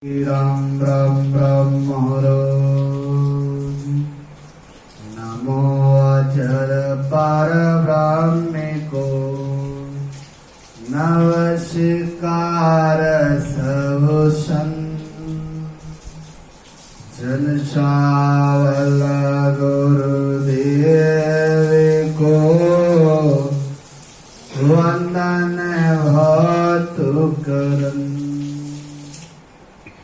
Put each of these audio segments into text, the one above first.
राम राम राम नमो अचर पर ब्रह्म को नमस्कार सब जन चावल गुरुदेव को वंदन भतु करन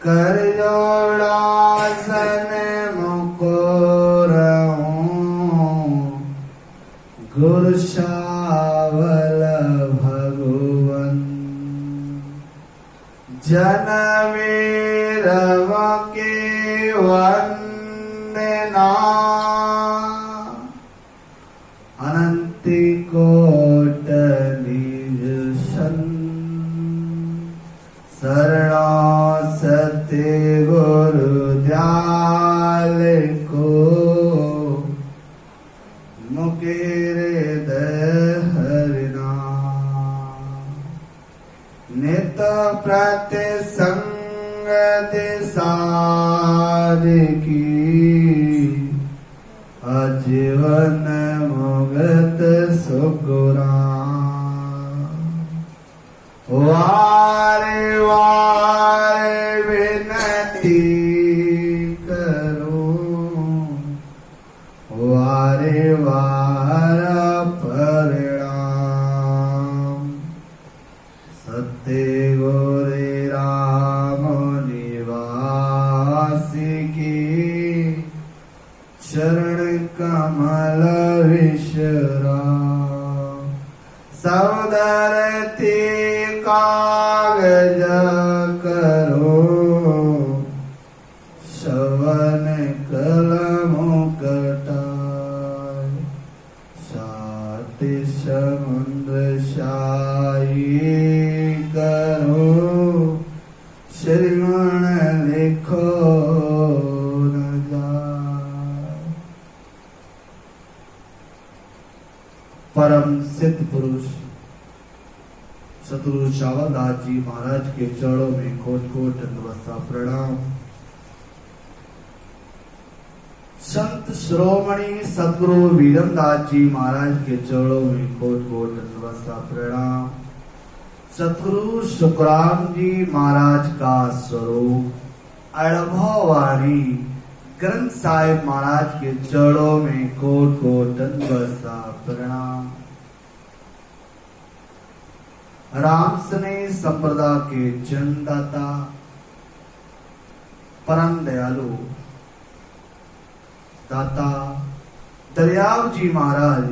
कर जोड़ासन मुकोर गुरु शावल भगवन जनवीरव के वंदना अनंति कोट निज सन शरणा सत्य गुरु दयाल को मुकेर हरिना नित प्रति संग दिसार की आजीवन मुगत सुगुरा वारे वारे विनती करो वारे वार परिणाम सत्य गोरे राम निवासी की चरण कमल विश्राम सौदरती कागज करो श्रवण कलमो कटाय साति समुद्र शाही करो श्रीमण लिखो न जाए। परम सिद्ध पुरुष सतगुरु शावलदास जी महाराज के चरणों में कोट कोट दंडवत प्रणाम। संत शिरोमणि सतगुरु वीरमदास जी महाराज के चरणों में कोट कोट दंडवत प्रणाम। सतगुरु सुखराम जी महाराज का स्वरूप अनुभव वाणी ग्रंथ साहिब महाराज के चरणों में कोट कोट दंडवत प्रणाम। राम स्नेह संप्रदाय के जन्मदाता परम दयालु दाता दरियाव जी महाराज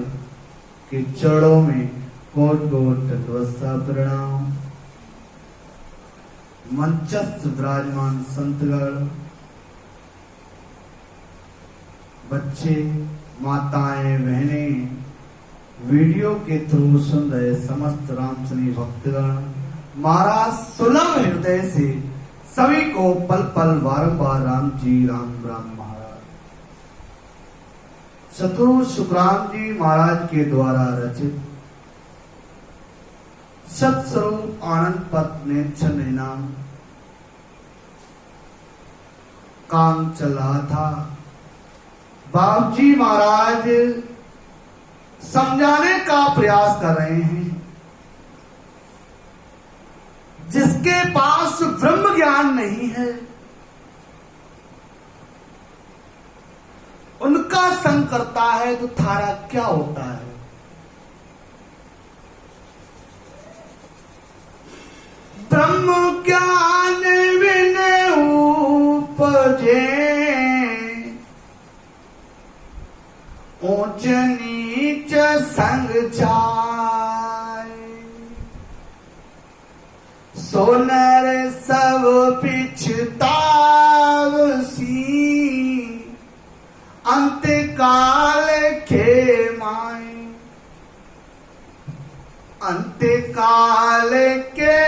के चरणों में कोट कोट दंडवत प्रणाम। मंचस्थ विराजमान संतगण बच्चे माताएं बहनें वीडियो के थ्रू सुन रहे समस्त रामसनी भक्तगण महाराज सुलभ हृदय से सभी को पल पल बारंबार राम जी राम राम महाराज। सतगुरु सुखराम जी महाराज के द्वारा रचित सत्स्वरूप आनंद पथ नेत्र नाम काम चल रहा था। बाबूजी महाराज समझाने का प्रयास कर रहे हैं जिसके पास ब्रह्म ज्ञान नहीं है उनका संग करता है तो थारा क्या होता है। ब्रह्म ज्ञान बिन उपजे ऊंच नीच संग जाए सोनर सब पिछतावसी अंत काल के माए अंत काल के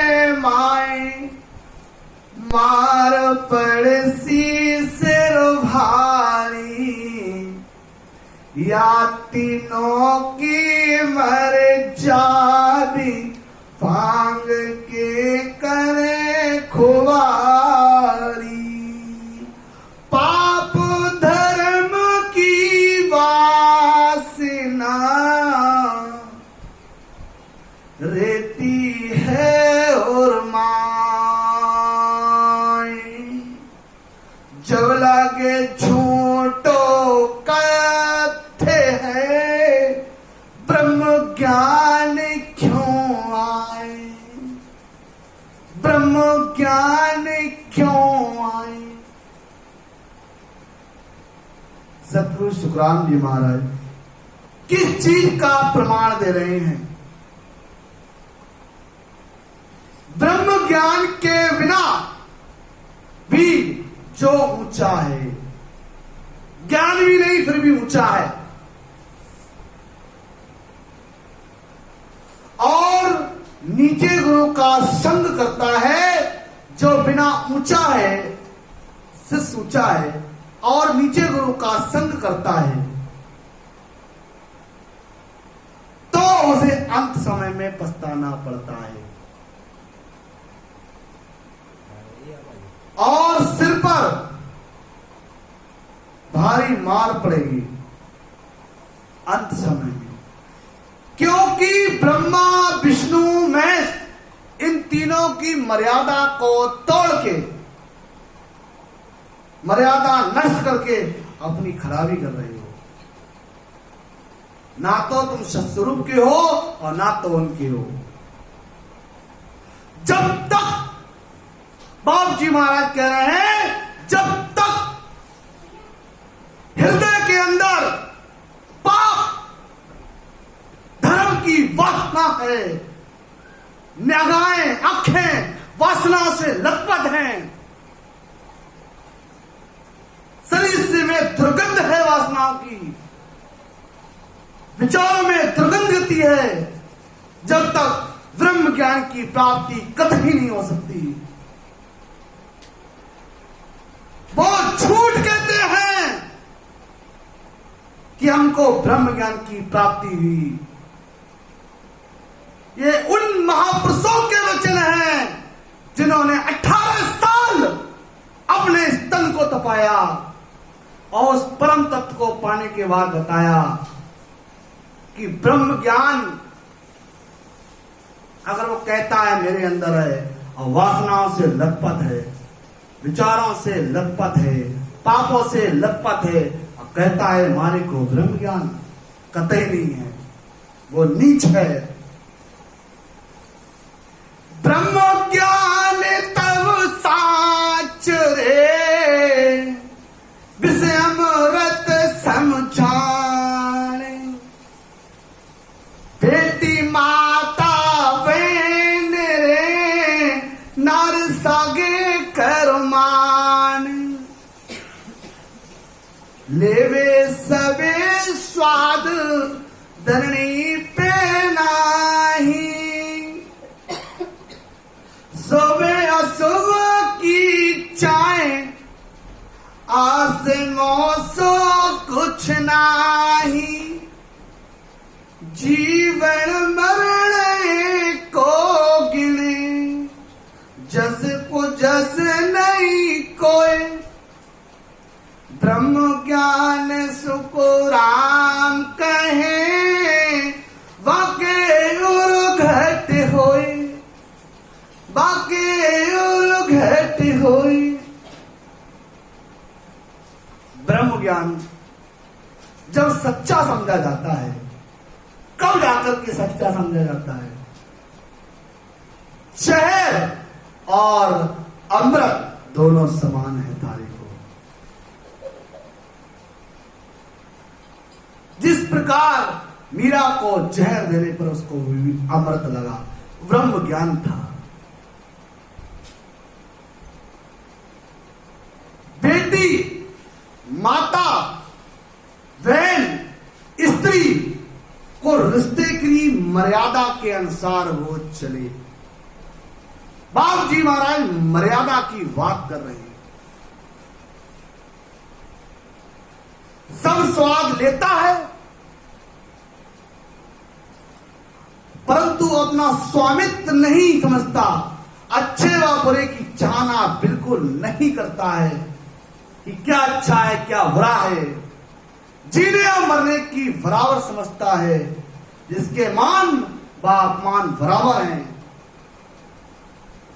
माए मार पड़सी सिर भारी या तीनों की मर जादी फांग के करे खुबार सतगुरु सुखराम जी महाराज किस चीज का प्रमाण दे रहे हैं? ब्रह्म ज्ञान के बिना भी जो ऊंचा है, ज्ञान भी नहीं फिर भी ऊंचा है, और नीचे गुरु का संग करता है जो बिना ऊंचा है, शिष्य ऊंचा है और नीचे गुरु का संग करता है, तो उसे अंत समय में पछताना पड़ता है और सिर पर भारी मार पड़ेगी अंत समय में। क्योंकि ब्रह्मा विष्णु महेश इन तीनों की मर्यादा को तोड़ के, मर्यादा नष्ट करके अपनी खराबी कर रहे हो। ना तो तुम सत्स्वरूप के हो और ना तो उनके हो। जब तक बाप जी महाराज कह रहे हैं, जब तक हृदय के अंदर पाप धर्म की वासना है, निगाहें आंखें वासनाओं से लथपथ हैं, शरीर से में दुर्गंध है वासनाओं की, विचारों में दुर्गंध गति है, जब तक ब्रह्म ज्ञान की प्राप्ति कतई नहीं हो सकती। वो झूठ कहते हैं कि हमको ब्रह्म ज्ञान की प्राप्ति हुई। ये उन महापुरुषों के वचन हैं जिन्होंने 18 साल अपने स्तन को तपाया और उस परम तत्व को पाने के बाद बताया कि ब्रह्म ज्ञान अगर वो कहता है मेरे अंदर है और वासनाओं से लथपथ है, विचारों से लथपथ है, पापों से लथपथ है, और कहता है हमारे को ब्रह्म ज्ञान कतई नहीं है, वो नीच है। ब्रह्म ज्ञान तब साच रे विषय अमृत समझाने, बेटी माता बहन रे नार सागे करमान, लेवे सबे स्वाद धरणी पे नाही, सोवे अशुभ की चाय आस मौसो कुछ नाही, जीवन मरण को गिने जस को जस नहीं कोई, ब्रह्म ज्ञान सुख राम कहे वाके और घट होए, बाके और घट होए। ब्रह्म ज्ञान जब सच्चा समझा जाता है, कब जाकर के सच्चा समझा जाता है? शहर और अमृत दोनों समान है तारे को। जिस प्रकार मीरा को जहर देने पर उसको अमृत लगा, ब्रह्म ज्ञान था। बेटी, माता, बहन, स्त्री को रिश्ते की मर्यादा के अनुसार वो चले। बाप जी महाराज मर्यादा की बात कर रहे हैं। सब स्वाद लेता है परंतु अपना स्वामित्व नहीं समझता, अच्छे व बुरे की चाहना बिल्कुल नहीं करता है कि क्या अच्छा है क्या बुरा है, जीने और मरने की बराबर समझता है, जिसके मान व अपमान बराबर हैं,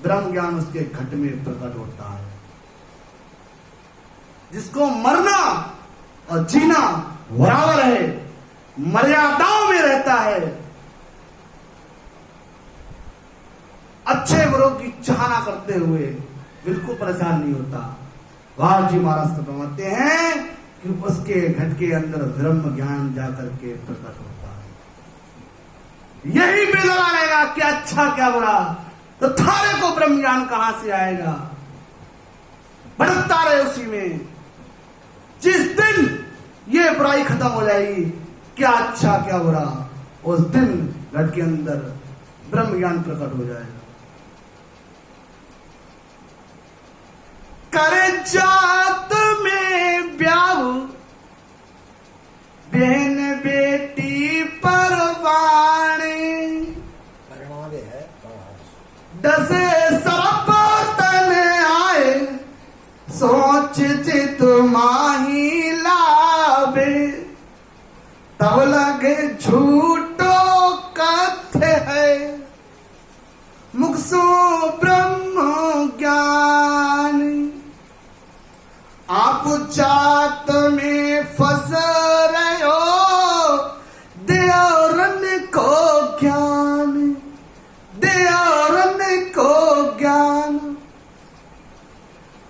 ब्रह्म ज्ञान उसके घट में प्रकट होता है। जिसको मरना और जीना बराबर है, मर्यादाओं में रहता है, अच्छे बुरों की चाहना करते हुए बिल्कुल परेशान नहीं होता। वाह जी महाराज तो कहते हैं कि उसके घट के अंदर ब्रह्म ज्ञान जाकर के प्रकट होता है। यही पे लगा रहेगा क्या अच्छा क्या बुरा, तो थारे को ब्रह्म ज्ञान कहां से आएगा? भटकता रहे उसी में। जिस दिन ये बुराई खत्म हो जाएगी, क्या अच्छा क्या बुरा, उस दिन घट के अंदर ब्रह्म ज्ञान प्रकट हो जाएगा। कर जात में ब्याह बहन बेटी परवाने, दसे सरप तन आए सोच चित माही लाभे, तब लगे झूठो कथे है मुख सो ब्रह्म ज्ञान। आप जात में फंस रहे हो, देवरन को ज्ञान, देवरन को ज्ञान।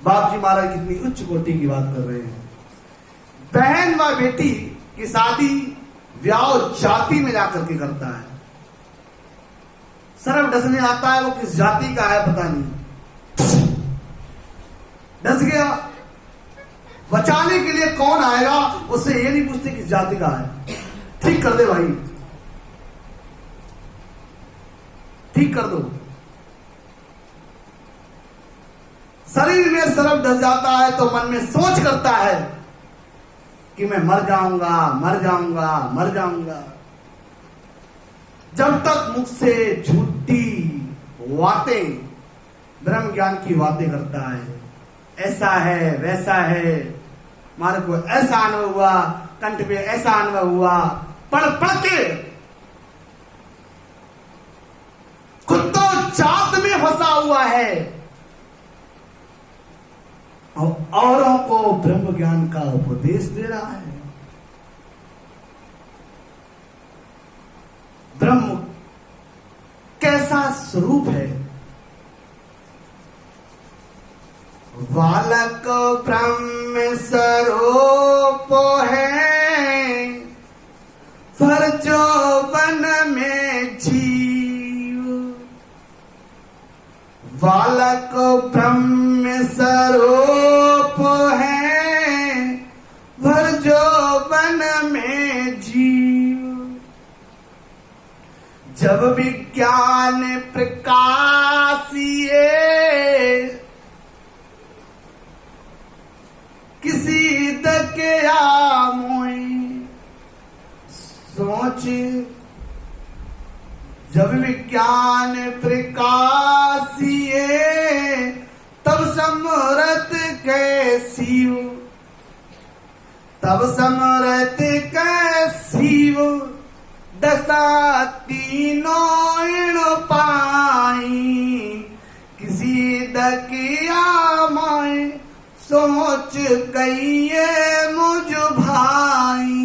बाप जी महाराज कितनी उच्च कोटि की बात कर रहे हैं। बहन व बेटी की शादी व्याह जाति में जाकर के करता है। सर्व डसने आता है, वो किस जाति का है पता नहीं, डस गया। बचाने के लिए कौन आएगा, उससे ये नहीं पूछते किस जाति का है। ठीक कर दे भाई, ठीक कर दो। शरीर में सर्व डस जाता है तो मन में सोच करता है कि मैं मर जाऊंगा, मर जाऊंगा, मर जाऊंगा। जब तक मुख से झूठी बातें, ब्रह्म ज्ञान की बातें करता है, ऐसा है वैसा है, हमारे को ऐसा अनुभव हुआ, कंठ पे ऐसा अनुभव हुआ, पढ़ पढ़ के खुद तो जात में फंसा हुआ है और औरों को ब्रह्म ज्ञान का उपदेश दे रहा है। ब्रह्म कैसा स्वरूप है? बालक ब्रह्म स्वरूप है, फर जौवन में जीव। बालक ब्रह्म स्वरूप है, फर जौवन में जीव। जब विज्ञान प्रकाशिए किसी दके आमोई सोच, जब विज्ञान प्रकाशिए तब समरथ कैसी हो, तब समरथ कैसी हो। दशा तीनों इण पाई किसी दकिया माए, सोच कहिए मुझ भाई।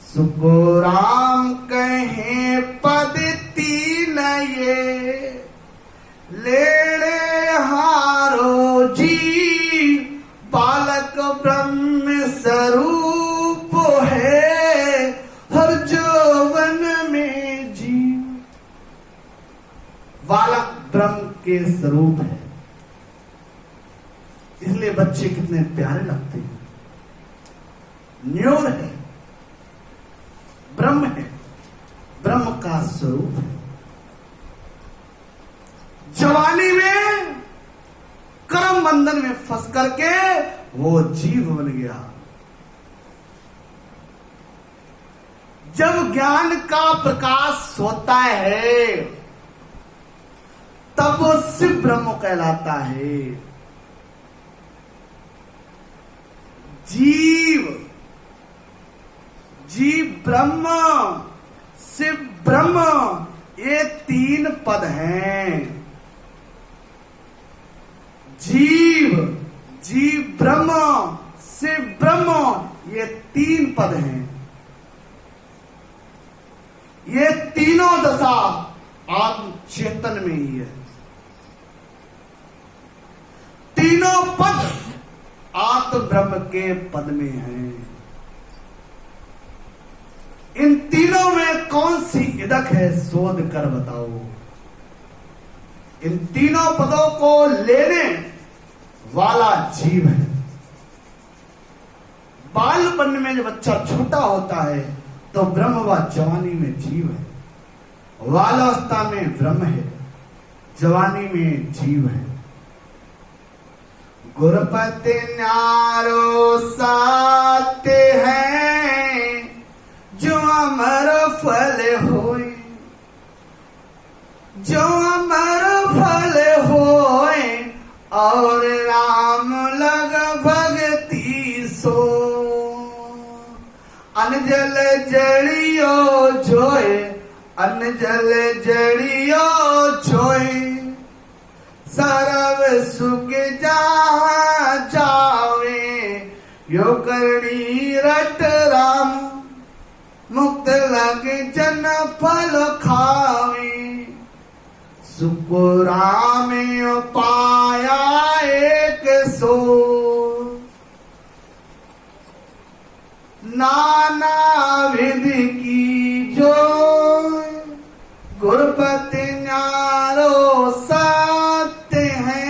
सुको राम कहे पद तीन ये, लेड़े हारो जी। बालक ब्रह्म स्वरूप है, हर जौवन में जीव। बालक ब्रह्म के स्वरूप है, इसलिए बच्चे कितने प्यारे लगते हैं। न्योर है, ब्रह्म है, ब्रह्म का स्वरूप है। जवानी में कर्म बंधन में फंस करके वो जीव बन गया। जब ज्ञान का प्रकाश होता है तब वो शिव ब्रह्म कहलाता है। जीव, जीव ब्रह्म, शिव ब्रह्म, ये तीन पद हैं। जीव, जीव ब्रह्म, शिव ब्रह्म, ये तीन पद हैं। ये तीनों दशा आत्म चेतन में ही है। तीनों पद आत्म प्राप्त ब्रह्म के पद में है। इन तीनों में कौन सी इदक है, शोध कर बताओ। इन तीनों पदों को लेने वाला जीव है। बालपन में जब बच्चा छोटा होता है तो ब्रह्म व जवानी में जीव है। बालावस्था में ब्रह्म है, जवानी में जीव है। गुरुपति न्यारो सत्य है, जो अमर फल होए, जो अमर फल होए, और राम लग भगति सो। अनजल जड़ियो जोए, अनजल जड़ियो जोए, सर्व सुख जहाँ जावे, यो करणी रट राम, मुक्त लगे जन फल खावे। सुख राम पाया एक सो, नाना विधि की जो, गुरुपति न्यारो सत्य है,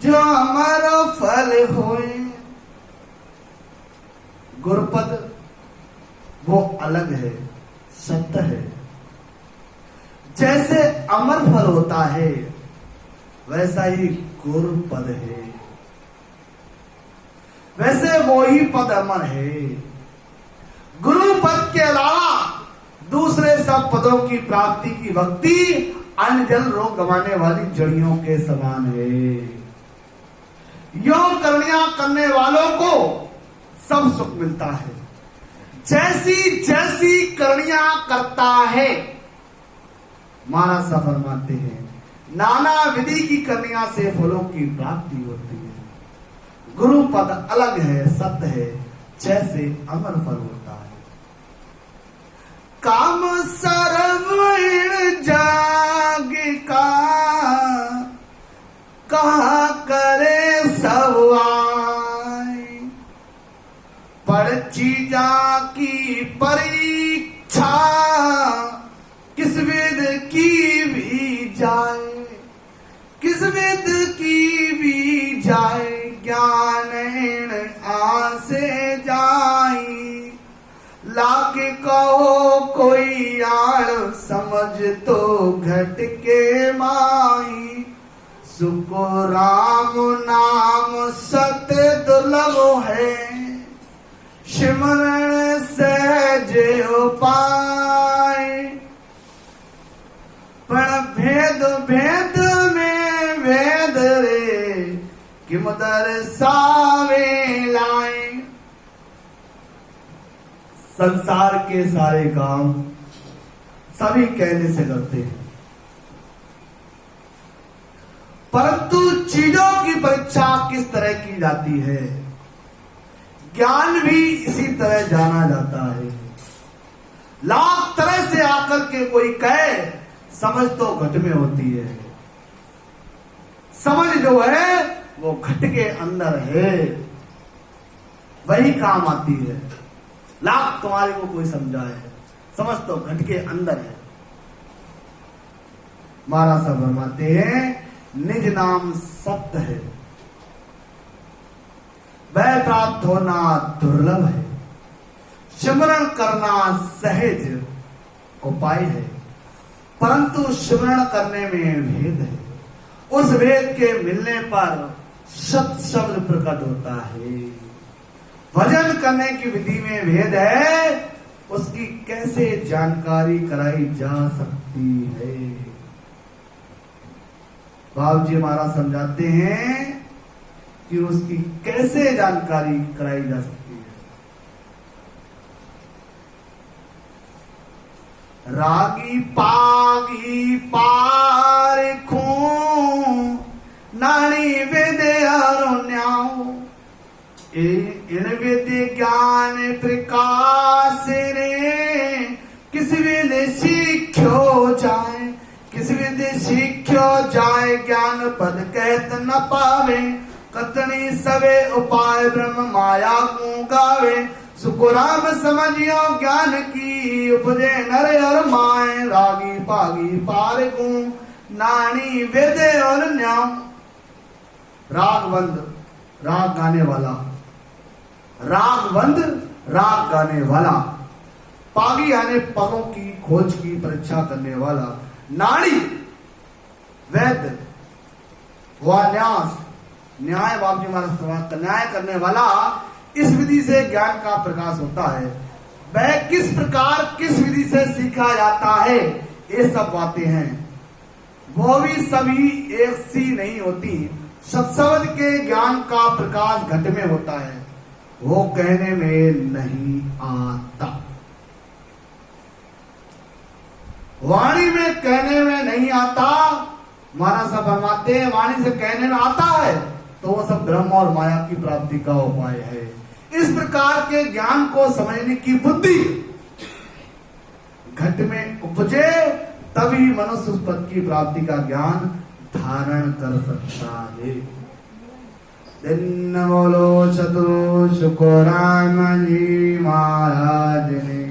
जो अमर फल होए। गुरुपद वो अलग है, सत्य है। जैसे अमर फल होता है वैसा ही गुरुपद है, वैसे वो ही पद अमर है। गुरु पद के अलावा दूसरे सब पदों की प्राप्ति की भक्ति अन्न जल रोग गंवाने वाली जड़ियों के समान है। योग करनिया करने वालों को सब सुख मिलता है। जैसी जैसी करनिया करता है, महाराज साहब फरमाते हैं, नाना विधि की करनिया से फलों की प्राप्ति होती है। गुरु पद अलग है, सत्य है, जैसे अमर फल होता है। काम सर्वण जाग का, कहा करे सवाई, पर्ची जा की परीक्षा, किस वेद की भी जाए, किस वेद की भी जाए, ज्ञान आसे जाई, लाके कहो कोई यार, समझ तो घट के माई। सुख राम नाम सत्य दुर्लभ है, सिमरण सहज उपाय, पर भेद भेद में भेद रे, किम दर्शावे लाए। संसार के सारे काम सभी कहने से करते हैं, परंतु चीजों की परीक्षा किस तरह की जाती है, ज्ञान भी इसी तरह जाना जाता है। लाख तरह से आकर के कोई कहे, समझ तो घट में होती है। समझ जो है वो घट के अंदर है, वही काम आती है। लाख तुम्हारे को कोई समझाए, समझ तो घट के अंदर है। महाराज साहब फरमाते हैं, निज नाम सत्य है, वह प्राप्त होना दुर्लभ है, सिमरण करना सहज उपाय है, परंतु सिमरण करने में भेद है। उस भेद के मिलने पर सत शब्द प्रकट होता है। भजन करने की विधि में भेद है, उसकी कैसे जानकारी कराई जा सकती है। बाबू जी महाराज समझाते हैं कि उसकी कैसे जानकारी कराई जा सकती है। रागी पागी पार खू, नानी विद्या न्याओ, इन विद्य ज्ञान प्रकाश रे, किस विद्य सीख्यो जाए, किस विद्य सीख्यो जाए, ज्ञान पद कहत न पावे, कतनी सबे उपाय ब्रह्म माया को गावे सुकुराम समझियो ज्ञान की उपजे नर और माए रागी पागी पार को नानी वेदे और न्याम रागवंद राग गाने वाला रागवंद राग गाने वाला पागी यानी पगों की खोज की परीक्षा करने वाला नाड़ी वैद्य न्यास न्याय बाबू महाराज न्याय करने वाला इस विधि से ज्ञान का प्रकाश होता है। वह किस प्रकार किस विधि से सीखा जाता है ये सब बातें हैं, वो भी सभी एक सी नहीं होती। सत्संग के ज्ञान का प्रकाश घट में होता है, वो कहने में नहीं आता। वाणी में कहने में नहीं आता। महाराज साहब फरमाते हैं वाणी से कहने में आता है तो वो सब ब्रह्म और माया की प्राप्ति का उपाय है। इस प्रकार के ज्ञान को समझने की बुद्धि घट में उपजे तभी मनुष्य उस पद की प्राप्ति का ज्ञान धारण कर सकता है। दिन बोलो चतुर शुक्राम जी महाराज ने।